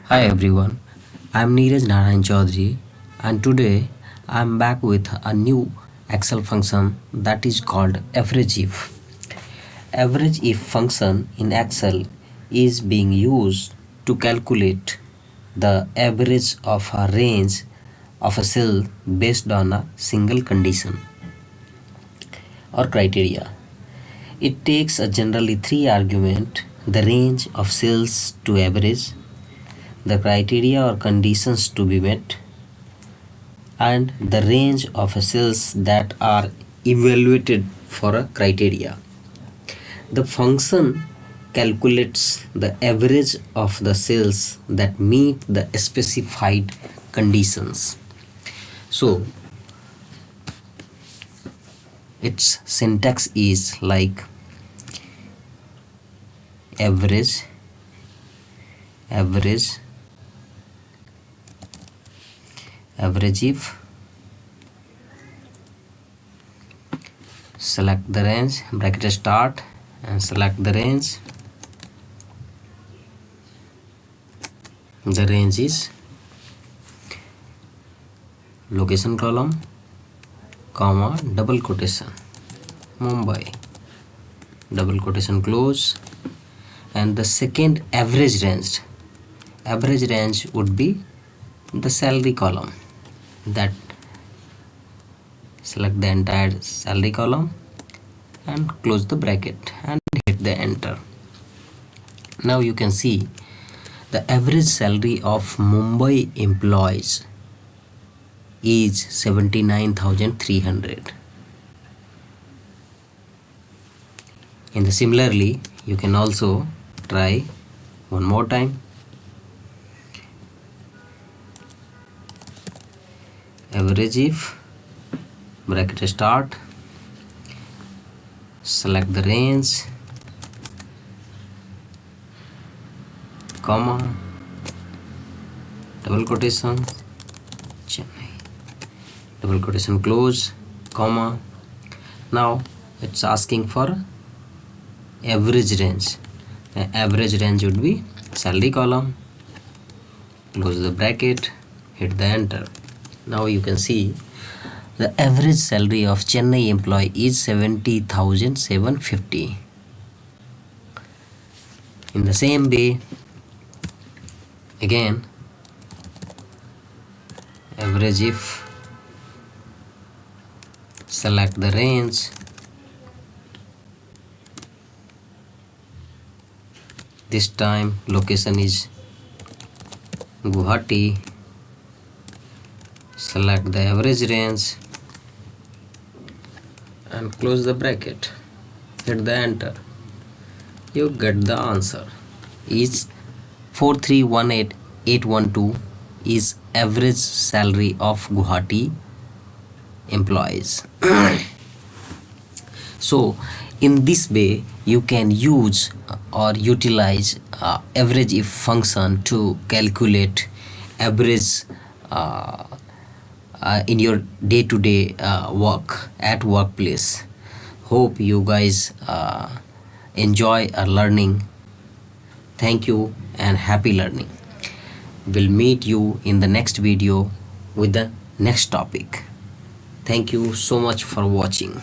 Hi everyone, I'm Neeraj Narayan Chaudhary and today I'm back with a new Excel function that is called AVERAGEIF. AVERAGEIF function in Excel is being used to calculate the average of a range of a cell based on a single condition or criteria. It takes a generally three argument: the range of cells to average, the criteria or conditions to be met, and the range of cells that are evaluated for a criteria. The function calculates the average of the cells that meet the specified conditions. So its syntax is like average, AVERAGEIF, select the range, bracket start, and select the range. The range is location column, comma, double quotation, Mumbai, double quotation close, and the second average range would be the salary column. That select the entire salary column and close the bracket and hit the enter. Now you can see the average salary of Mumbai employees is 79,300. And similarly, you can also try one more time. AVERAGEIF, bracket start, select the range, comma, double quotation, Chennai, double quotation close, comma. Now it's asking for average range. The average range would be salary column, close the bracket, hit the enter. Now you can see the average salary of Chennai employee is 70,750. In the same way, again, AVERAGEIF, select the range, this time location is Guwahati, select the average range and close the bracket, hit the enter. You get the answer. Is 4318812 is average salary of Guwahati employees. So in this way you can use or utilize AVERAGEIF function to calculate average in your day-to-day work at workplace. Hope you guys enjoy learning. Thank you and happy learning. We'll meet you in the next video with the next topic. Thank you so much for watching.